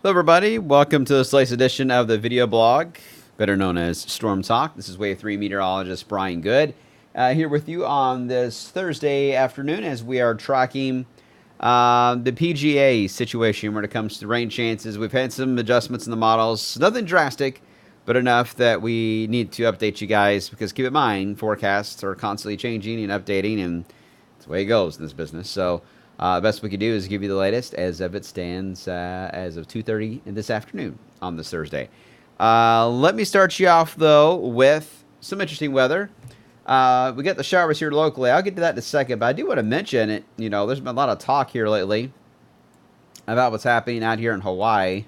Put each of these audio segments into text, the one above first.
Hello, everybody. Welcome to this latest edition of the video blog, better known as Storm Talk. This is Wave 3 meteorologist Brian Good here with you on this Thursday afternoon as we are tracking the PGA situation when it comes to rain chances. We've had some adjustments in the models, nothing drastic, but enough that we need to update you guys because keep in mind, forecasts are constantly changing and updating, and it's the way it goes in this business. So, the best we could do is give you the latest as of it stands as of 2:30 this afternoon on this Thursday. Let me start you off, though, with some interesting weather. We got the showers here locally. I'll get to that in a second, but I do want to mention it. You know, there's been a lot of talk here lately about what's happening out here in Hawaii.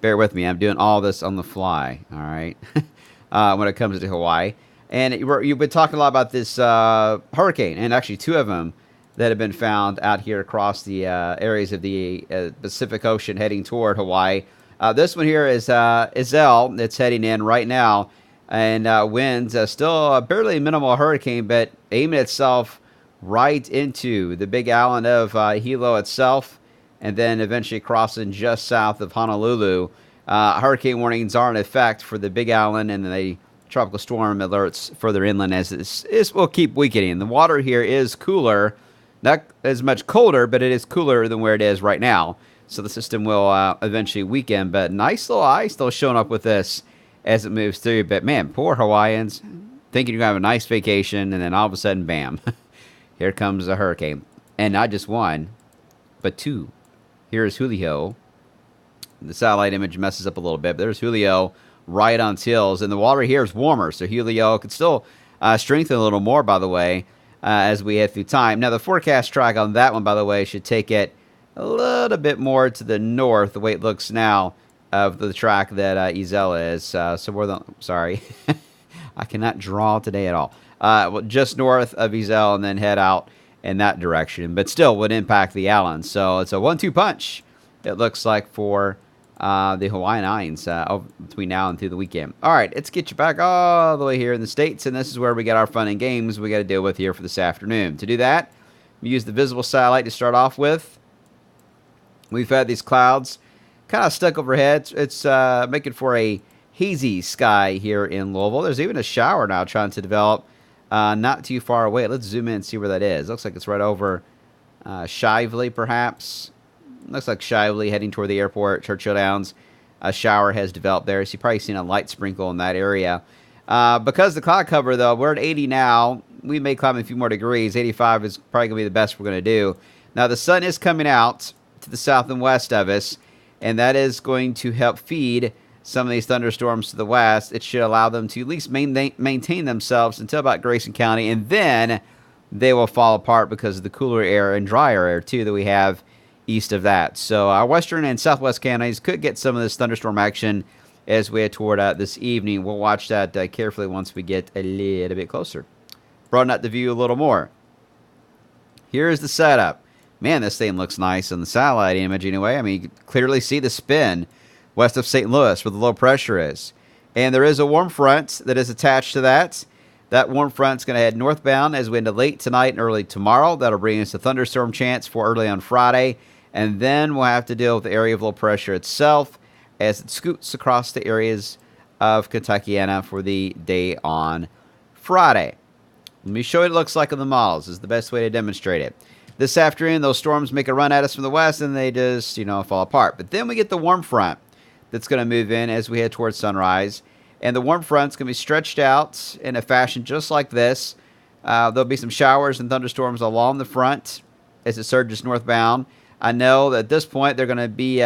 Bear with me. I'm doing all this on the fly, all right, when it comes to Hawaii. And you've been talking a lot about this hurricane, and actually two of them that have been found out here across the areas of the Pacific Ocean heading toward Hawaii. This one here is Iselle that's heading in right now, and winds still a barely minimal hurricane, but aiming itself right into the big island of Hilo itself, and then eventually crossing just south of Honolulu. Hurricane warnings are in effect for the big island, and the tropical storm alerts further inland as this will keep weakening. The water here is cooler. Not as much colder, but it is cooler than where it is right now. So the system will eventually weaken. But nice little ice still showing up with this as it moves through. But man, poor Hawaiians thinking you're going to have a nice vacation, and then all of a sudden, bam, here comes a hurricane. And not just one, but two. Here's Julio. The satellite image messes up a little bit, but there's Julio right on tills. And the water here is warmer, so Julio could still strengthen a little more, by the way, as we head through time. Now, the forecast track on that one, by the way, should take it a little bit more to the north, the way it looks now, of the track that Iselle is. So we're sorry. I cannot draw today at all. Well, just north of Iselle and then head out in that direction, but still would impact the island. So it's a 1-2 punch, it looks like, for the Hawaiian Islands between now and through the weekend. All right, let's get you back all the way here in the States, and this is where we got our fun and games we got to deal with here for this afternoon. To do that, we use the visible satellite to start off with. We've had these clouds kind of stuck overhead. It's making for a hazy sky here in Louisville. There's even a shower now trying to develop not too far away. Let's zoom in and see where that is. Looks like it's right over Shively, perhaps. Looks like Shively heading toward the airport, Churchill Downs. A shower has developed there, so you've probably seen a light sprinkle in that area. Because the cloud cover, though, we're at 80 now. We may climb a few more degrees. 85 is probably going to be the best we're going to do. Now, the sun is coming out to the south and west of us, and that is going to help feed some of these thunderstorms to the west. It should allow them to at least maintain themselves until about Grayson County, and then they will fall apart because of the cooler air and drier air, too, that we have east of that. So our western and southwest counties could get some of this thunderstorm action as we head toward this evening. We'll watch that carefully once we get a little bit closer. Broaden out the view a little more. Here's the setup. Man, this thing looks nice in the satellite image anyway. I mean, you can clearly see the spin west of St. Louis where the low pressure is. And there is a warm front that is attached to that. That warm front's going to head northbound as we into late tonight and early tomorrow. That'll bring us a thunderstorm chance for early on Friday. And then we'll have to deal with the area of low pressure itself as it scoots across the areas of Kentuckiana for the day on Friday. Let me show you what it looks like in the models. This is the best way to demonstrate it. This afternoon, those storms make a run at us from the west, and they just, fall apart. But then we get the warm front that's going to move in as we head towards sunrise. And the warm front's going to be stretched out in a fashion just like this. There'll be some showers and thunderstorms along the front as it surges northbound. I know that at this point they're going to be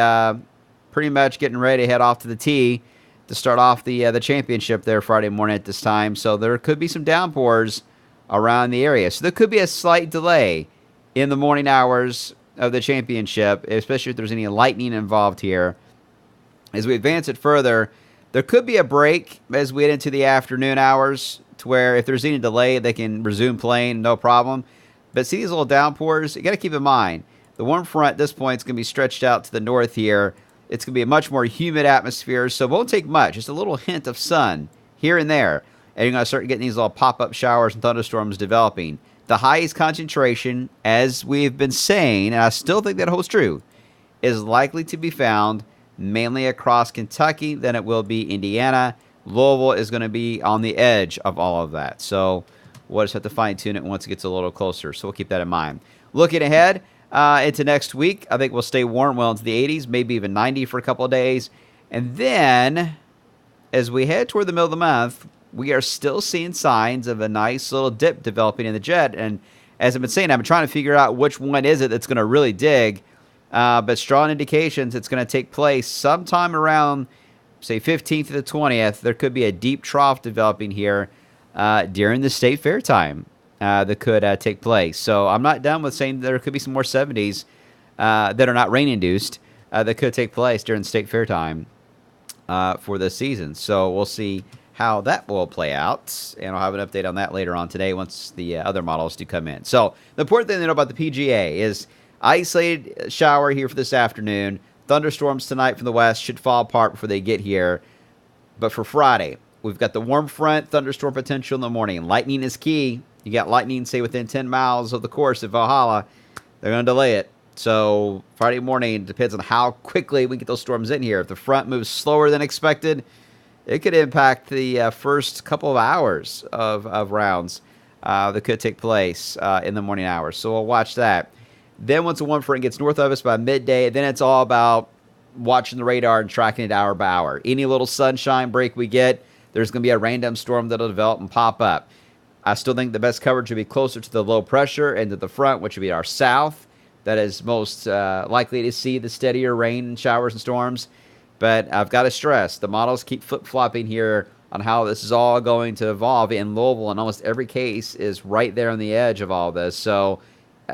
pretty much getting ready to head off to the tee to start off the championship there Friday morning at this time. So there could be some downpours around the area. So there could be a slight delay in the morning hours of the championship, especially if there's any lightning involved here. As we advance it further, there could be a break as we get into the afternoon hours to where if there's any delay, they can resume playing, no problem. But see these little downpours? You got to keep in mind, the warm front at this point is going to be stretched out to the north here. It's going to be a much more humid atmosphere, so it won't take much. Just a little hint of sun here and there, and you're going to start getting these little pop-up showers and thunderstorms developing. The highest concentration, as we've been saying, and I still think that holds true, is likely to be found mainly across Kentucky. Then it will be Indiana. Louisville is going to be on the edge of all of that. So we'll just have to fine-tune it once it gets a little closer. So we'll keep that in mind. Looking ahead into next week, I think we'll stay warm well into the 80s, maybe even 90 for a couple of days. And then as we head toward the middle of the month, we are still seeing signs of a nice little dip developing in the jet. And as I've been saying, I've been trying to figure out which one is it that's going to really dig. But strong indications it's going to take place sometime around, say, 15th to the 20th. There could be a deep trough developing here during the state fair time that could take place. So I'm not done with saying there could be some more 70s that are not rain-induced that could take place during state fair time for this season. So we'll see how that will play out, and I'll have an update on that later on today once the other models do come in. So the important thing to know about the PGA is isolated shower here for this afternoon. Thunderstorms tonight from the west should fall apart before they get here. But for Friday, we've got the warm front, thunderstorm potential in the morning. Lightning is key. You got lightning, say, within 10 miles of the course at Valhalla. They're going to delay it. So Friday morning depends on how quickly we get those storms in here. If the front moves slower than expected, it could impact the first couple of hours of rounds that could take place in the morning hours. So we'll watch that. Then once the warm front gets north of us by midday, then it's all about watching the radar and tracking it hour by hour. Any little sunshine break we get, there's going to be a random storm that'll develop and pop up. I still think the best coverage would be closer to the low pressure and to the front, which would be our south. That is most likely to see the steadier rain, showers, and storms. But I've got to stress, the models keep flip-flopping here on how this is all going to evolve. In Louisville, in almost every case, is right there on the edge of all this. So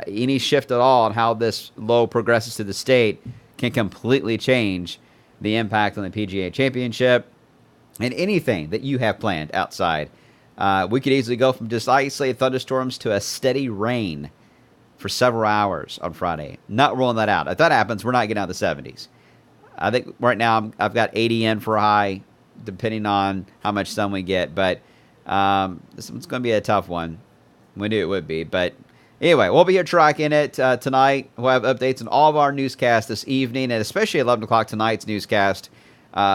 any shift at all on how this low progresses to the state can completely change the impact on the PGA Championship and anything that you have planned outside. We could easily go from just isolated thunderstorms to a steady rain for several hours on Friday. Not ruling that out. If that happens, we're not getting out of the 70s. I think right now I've got 80 in for a high, depending on how much sun we get. But this one's going to be a tough one. We knew it would be. But anyway, we'll be here tracking it tonight. We'll have updates on all of our newscasts this evening, and especially at 11 o'clock tonight's newscast.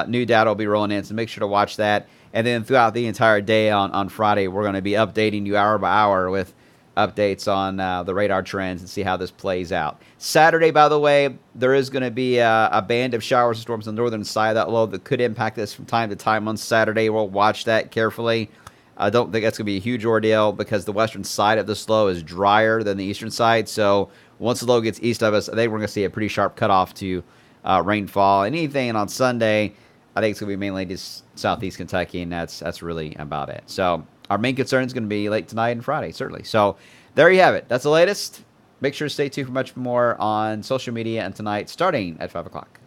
New data will be rolling in, so make sure to watch that. And then throughout the entire day on Friday, we're going to be updating you hour by hour with updates on the radar trends and see how this plays out. Saturday, by the way, there is going to be a band of showers and storms on the northern side of that low that could impact us from time to time on Saturday. We'll watch that carefully. I don't think that's going to be a huge ordeal because the western side of this low is drier than the eastern side. So once the low gets east of us, I think we're going to see a pretty sharp cutoff to rainfall. Anything on Sunday, I think it's going to be mainly just southeast Kentucky, and that's really about it. So our main concern is going to be late tonight and Friday, certainly. So there you have it. That's the latest. Make sure to stay tuned for much more on social media and tonight starting at 5 o'clock.